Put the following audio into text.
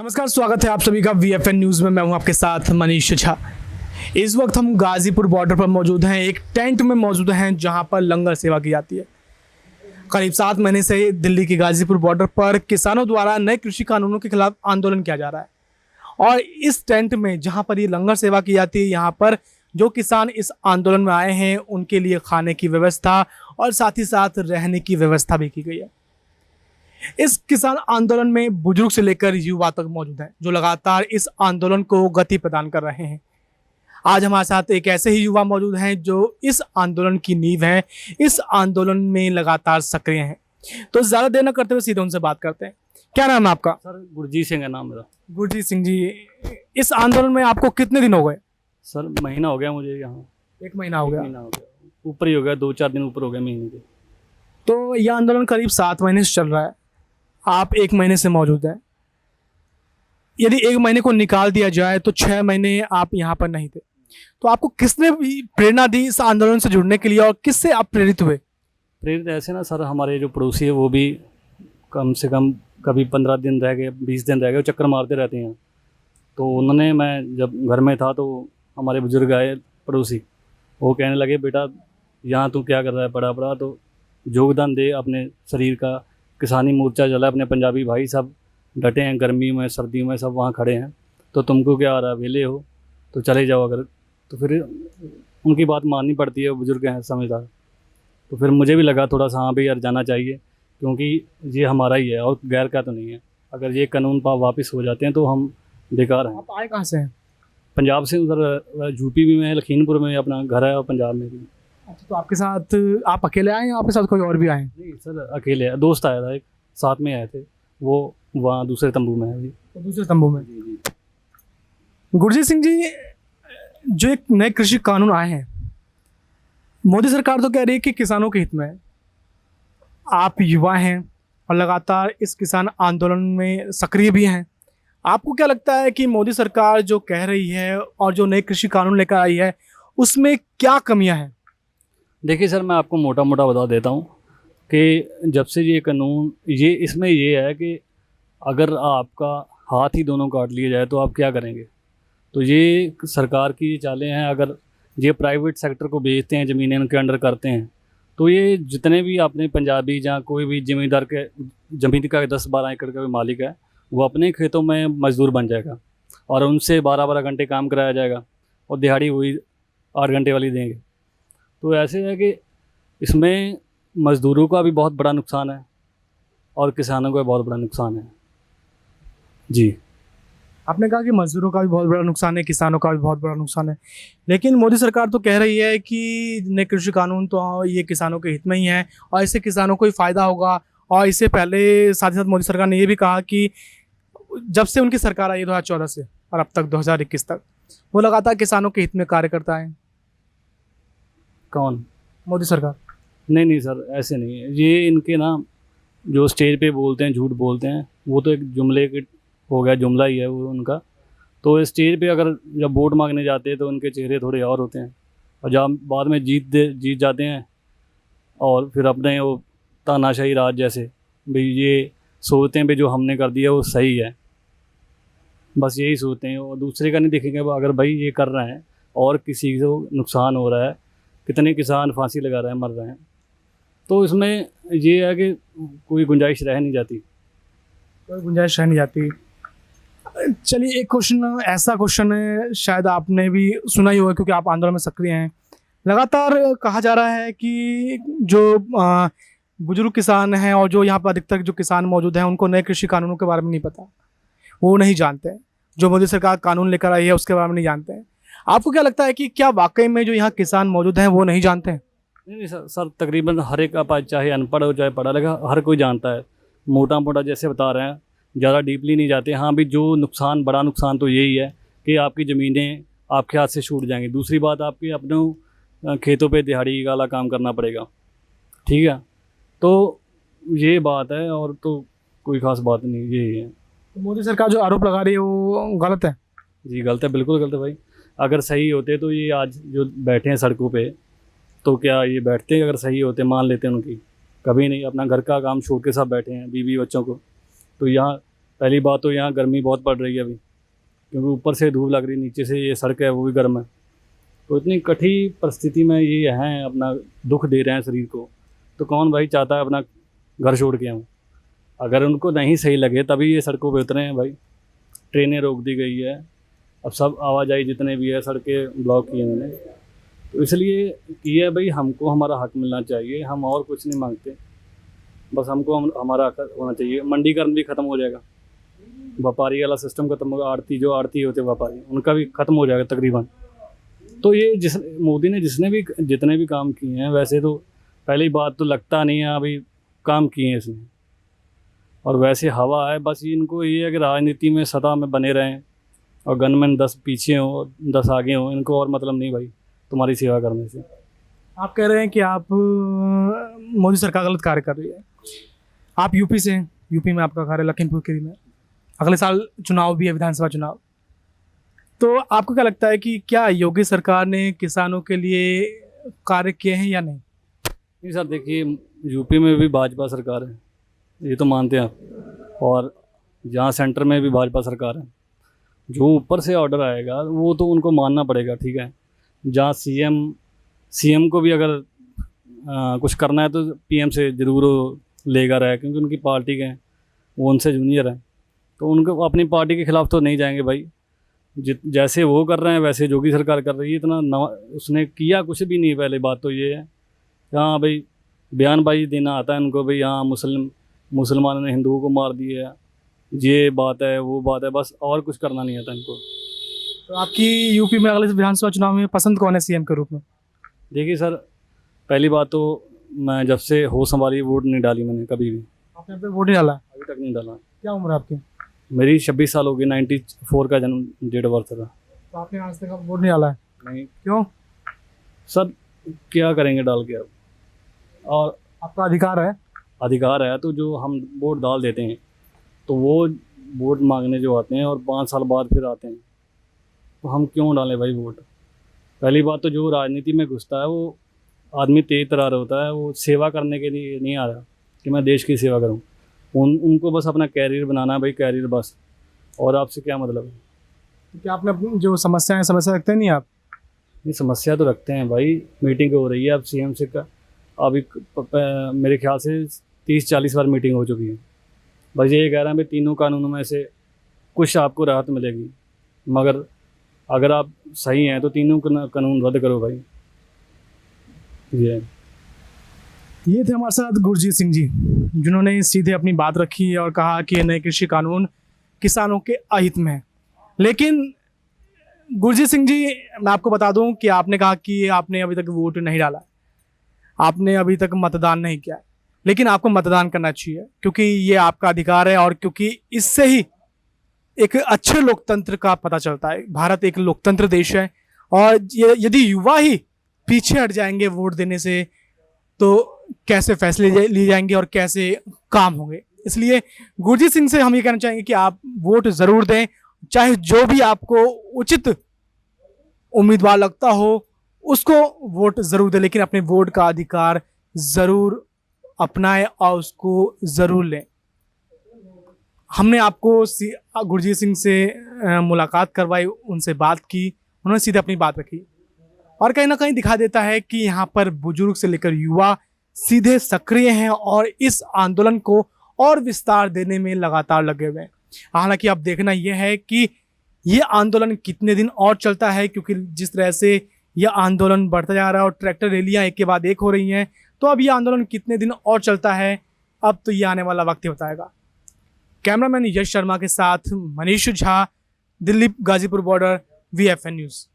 नमस्कार, स्वागत है आप सभी का VFN न्यूज़ में। मैं हूं आपके साथ मनीष झा। इस वक्त हम गाजीपुर बॉर्डर पर मौजूद हैं, एक टेंट में मौजूद हैं जहां पर लंगर सेवा की जाती है। करीब 7 महीने से दिल्ली की गाजीपुर बॉर्डर पर किसानों द्वारा नए कृषि कानूनों के खिलाफ आंदोलन किया जा रहा है और इस टेंट में जहाँ पर ये लंगर सेवा की जाती है, यहाँ पर जो किसान इस आंदोलन में आए हैं उनके लिए खाने की व्यवस्था और साथ ही साथ रहने की व्यवस्था भी की गई है। इस किसान आंदोलन में बुजुर्ग से लेकर युवा तक मौजूद हैं जो लगातार इस आंदोलन को गति प्रदान कर रहे हैं। आज हमारे साथ एक ऐसे ही युवा मौजूद हैं जो इस आंदोलन की नींव हैं, इस आंदोलन में लगातार सक्रिय हैं। तो ज़्यादा देर न करते हुए सीधे उनसे बात करते हैं। क्या नाम है आपका? सर गुरजीत सिंह है नाम मेरा। गुरजीत सिंह जी, इस आंदोलन में आपको कितने दिन हो गए? सर महीना हो गया मुझे यहाँ। 1 महीना हो गया। महीना हो गया, ऊपर ही हो गया, 2-4 दिन ऊपर हो गया महीने के। तो यह आंदोलन करीब 7 महीने से चल रहा है, आप 1 महीने से मौजूद हैं। यदि 1 महीने को निकाल दिया जाए तो 6 महीने आप यहाँ पर नहीं थे। तो आपको किसने प्रेरणा दी इस आंदोलन से जुड़ने के लिए और किससे आप प्रेरित हुए? प्रेरित ऐसे ना सर, हमारे जो पड़ोसी है वो भी कम से कम कभी 15 दिन रह गए, 20 दिन रह गए, चक्कर मारते रहते हैं। तो उन्होंने, मैं जब घर में था तो हमारे बुजुर्ग आए पड़ोसी, वो कहने लगे बेटा यहाँ तू क्या कर रहा है पड़ा पड़ा, तो योगदान दे अपने शरीर का। किसानी मोर्चा चला, अपने पंजाबी भाई सब डटे हैं, गर्मी में सर्दी में सब वहाँ खड़े हैं। तो तुमको क्या आ रहा है, वेले हो तो चले जाओ। अगर तो फिर उनकी बात माननी पड़ती है, बुजुर्ग हैं समझदार। तो फिर मुझे भी लगा थोड़ा सा हाँ भाई यार जाना चाहिए, क्योंकि ये हमारा ही है और गैर का तो नहीं है। अगर ये कानून वापस हो जाते हैं तो हम बेकार हैं। आप आए कहाँ से हैं? पंजाब से, उधर यूपी भी में, लखीमपुर में अपना घर है और पंजाब में भी। अच्छा, तो आपके साथ आप अकेले आए हैं, आपके साथ कोई और भी आए हैं? नहीं सर, अकेले है, दोस्त आया था एक, साथ में आए थे। वो वहाँ दूसरे तंबू में है अभी। तो दूसरे तंबू में। जी जी। गुरजीत सिंह जी, जो एक नए कृषि कानून आए हैं, मोदी सरकार तो कह रही है कि किसानों के हित में है। आप युवा हैं और लगातार इस किसान आंदोलन में सक्रिय भी हैं। आपको क्या लगता है कि मोदी सरकार जो कह रही है और जो नए कृषि कानून लेकर आई है उसमें क्या कमियां हैं? देखिए सर, मैं आपको मोटा मोटा बता देता हूँ कि जब से ये कानून, ये इसमें ये है कि अगर आपका हाथ ही दोनों काट लिए जाए तो आप क्या करेंगे। तो ये सरकार की चालें हैं। अगर ये प्राइवेट सेक्टर को बेचते हैं, ज़मीनें उनके अंडर करते हैं, तो ये जितने भी अपने पंजाबी जहाँ कोई भी ज़मींदार के ज़मीन का 10-12 एकड़ का भी मालिक है, वो अपने खेतों में मजदूर बन जाएगा और उनसे 12-12 घंटे काम कराया जाएगा और दिहाड़ी वही 8 घंटे वाली देंगे। तो ऐसे है कि इसमें मज़दूरों का भी बहुत बड़ा नुकसान है और किसानों का भी बहुत बड़ा नुकसान है। जी। आपने कहा कि मजदूरों का भी बहुत बड़ा नुकसान है, किसानों का भी बहुत बड़ा नुकसान है, लेकिन मोदी सरकार तो कह रही है कि नए कृषि कानून तो ये किसानों के हित में ही है और इससे किसानों को ही फ़ायदा होगा। और इससे पहले साथ ही साथ मोदी सरकार ने ये भी कहा कि जब से उनकी सरकार आई 2014 से और अब तक 2021 तक, वो लगातार किसानों के हित में कार्य करता है। कौन? मोदी सरकार। नहीं नहीं सर, ऐसे नहीं है। ये इनके ना जो स्टेज पे बोलते हैं, झूठ बोलते हैं, वो तो एक जुमले के हो गया, जुमला ही है वो उनका। तो स्टेज पे अगर जब वोट मांगने जाते हैं तो उनके चेहरे थोड़े और होते हैं, और जब बाद में जीत जाते हैं और फिर अपने वो तानाशाही राज जैसे भाई ये सोचते हैं भाई जो हमने कर दिया वो सही है, बस यही सोचते हैं और दूसरे का नहीं देखेंगे। अगर भाई ये कर रहे हैं और किसी को नुकसान हो रहा है, कितने किसान फांसी लगा रहे हैं, मर रहे हैं, तो इसमें ये है कि कोई गुंजाइश रह नहीं जाती। कोई गुंजाइश रह नहीं जाती। चलिए, एक क्वेश्चन, ऐसा क्वेश्चन है शायद आपने भी सुना ही होगा क्योंकि आप आंदोलन में सक्रिय हैं। लगातार कहा जा रहा है कि जो बुजुर्ग किसान हैं और जो यहाँ पर अधिकतर जो किसान मौजूद हैं उनको नए कृषि कानूनों के बारे में नहीं पता, वो नहीं जानते हैं। जो मोदी सरकार कानून लेकर आई है उसके बारे में नहीं जानते हैं। आपको क्या लगता है कि क्या वाकई में जो यहाँ किसान मौजूद हैं वो नहीं जानते हैं? नहीं सर, तकरीबन हर एक आप चाहे अनपढ़ हो चाहे पढ़ा लिखा, हर कोई जानता है। मोटा मोटा जैसे बता रहे हैं, ज़्यादा डीपली नहीं जाते। हाँ भी जो नुकसान, बड़ा नुकसान तो यही है कि आपकी ज़मीनें आपके हाथ से छूट जाएंगी। दूसरी बात, आपके अपने खेतों पे दिहाड़ी वाला काम करना पड़ेगा। ठीक है, तो ये बात है और तो कोई ख़ास बात नहीं, यही है। तो मोदी सरकार जो आरोप लगा रही है वो गलत है? जी गलत है, बिल्कुल गलत है भाई। अगर सही होते तो ये आज जो बैठे हैं सड़कों पे, तो क्या ये बैठते हैं? अगर सही होते, मान लेते हैं उनकी, कभी नहीं। अपना घर का काम छोड़ के सब बैठे हैं, बीवी बच्चों को। तो यहाँ पहली बात तो यहाँ गर्मी बहुत पड़ रही है अभी, क्योंकि ऊपर से धूप लग रही, नीचे से ये सड़क है वो भी गर्म है। तो इतनी कठिन परिस्थिति में ये हैं, अपना दुख दे रहे हैं शरीर को, तो कौन भाई चाहता है अपना घर छोड़ के आऊँ। अगर उनको नहीं सही लगे तभी ये सड़कों पे उतरे हैं भाई। ट्रेनें रोक दी गई है, अब सब आवाजाही जितने भी है सड़कें ब्लॉक की इन्होंने, तो इसलिए किया है भाई। हमको हमारा हक मिलना चाहिए, हम और कुछ नहीं मांगते, बस हमको हमारा हक होना चाहिए। मंडीकरण भी ख़त्म हो जाएगा, व्यापारी वाला सिस्टम खत्म होगा, जो आड़ती होते व्यापारी उनका भी ख़त्म हो जाएगा तकरीबन। तो ये मोदी ने जितने भी काम किए हैं, वैसे तो पहली बात तो लगता नहीं है अभी काम किए हैं इसने, और वैसे हवा है बस। इनको ये है कि राजनीति में सत्ता में बने रहें और गनमैन 10 पीछे हों 10 आगे हों, इनको और मतलब नहीं भाई तुम्हारी सेवा करने से। आप कह रहे हैं कि आप मोदी सरकार गलत कार्य कर रही है। आप यूपी से हैं, यूपी में आपका घर है लखीमपुर खीरी में, अगले साल चुनाव भी है, विधानसभा चुनाव। तो आपको क्या लगता है कि क्या योगी सरकार ने किसानों के लिए कार्य किए हैं या नहीं? नहीं सर, देखिए यूपी में भी भाजपा सरकार है, ये तो मानते हैं आप, और जहाँ सेंटर में भी भाजपा सरकार है। जो ऊपर से ऑर्डर आएगा वो तो उनको मानना पड़ेगा, ठीक है। जहाँ सीएम को भी अगर कुछ करना है तो पीएम से ज़रूर लेगा रहा है, क्योंकि उनकी पार्टी के हैं, वो उनसे जूनियर हैं, तो उनको अपनी पार्टी के खिलाफ तो नहीं जाएंगे भाई। जैसे वो कर रहे हैं वैसे योगी सरकार कर रही है। इतना उसने किया कुछ भी नहीं। पहले बात तो ये है, हाँ भाई बयानबाजी देना आता है उनको, भाई हाँ मुसलमानों ने हिंदुओं को मार दिया, ये बात है वो बात है, बस और कुछ करना नहीं आता इनको। तो आपकी यूपी में अगले विधानसभा चुनाव में पसंद कौन है सीएम के रूप में? देखिए सर, पहली बात तो मैं जब से होश संभाली वोट नहीं डाली मैंने कभी भी। आपने अब तक वोट नहीं डाला? अभी तक नहीं डाला। क्या उम्र है आपकी? मेरी 26 साल हो गई, 94 का जन्म डेट ऑफ बर्थ था। तो आपने आज तक वोट नहीं डाला है? नहीं क्यों? सर, क्या करेंगे डाल के अब, और आपका अधिकार है। अधिकार है तो जो हम वोट डाल देते हैं तो वो वोट मांगने जो आते हैं और 5 साल बाद फिर आते हैं, तो हम क्यों डालें भाई वोट। पहली बात तो जो राजनीति में घुसता है वो आदमी तेज तरार होता है, वो सेवा करने के लिए नहीं आ रहा कि मैं देश की सेवा करूं। उनको बस अपना कैरियर बनाना है भाई, कैरियर बस, और आपसे क्या मतलब है। तो क्या आपने अपनी जो समस्या रखते नहीं आप? ये समस्या तो रखते हैं भाई। मीटिंग हो रही है अब सीएम से का, अभी मेरे ख्याल से 30-40 बार मीटिंग हो चुकी है। बस ये कह रहे हैं भाई तीनों कानूनों में से कुछ आपको राहत मिलेगी, मगर अगर आप सही हैं तो तीनों कानून रद्द करो भाई। ये थे हमारे साथ गुरजीत सिंह जी, जिन्होंने सीधे अपनी बात रखी और कहा कि नए कृषि कानून किसानों के अहित में है। लेकिन गुरजीत सिंह जी, मैं आपको बता दूं कि आपने कहा कि आपने अभी तक वोट नहीं डाला, आपने अभी तक मतदान नहीं किया, लेकिन आपको मतदान करना चाहिए क्योंकि ये आपका अधिकार है, और क्योंकि इससे ही एक अच्छे लोकतंत्र का पता चलता है। भारत एक लोकतंत्र देश है, और यदि युवा ही पीछे हट जाएंगे वोट देने से तो कैसे फैसले लिए जाएंगे और कैसे काम होंगे। इसलिए गुरजीत सिंह से हम ये कहना चाहेंगे कि आप वोट ज़रूर दें, चाहे जो भी आपको उचित उम्मीदवार लगता हो उसको वोट ज़रूर दें, लेकिन अपने वोट का अधिकार ज़रूर अपनाएं और उसको ज़रूर लें। हमने आपको गुरजीत सिंह से मुलाकात करवाई, उनसे बात की, उन्होंने सीधे अपनी बात रखी, और कहीं ना कहीं दिखा देता है कि यहाँ पर बुजुर्ग से लेकर युवा सीधे सक्रिय हैं और इस आंदोलन को और विस्तार देने में लगातार लगे हुए हैं। हालांकि अब देखना यह है कि ये आंदोलन कितने दिन और चलता है, क्योंकि जिस तरह से यह आंदोलन बढ़ता जा रहा है और ट्रैक्टर रैलियां एक के बाद एक हो रही हैं, तो अब यह आंदोलन कितने दिन और चलता है, अब तो ये आने वाला वक्त ही बताएगा। कैमरामैन यश शर्मा के साथ Manish Jha, Delhi Ghazipur border, VFN news.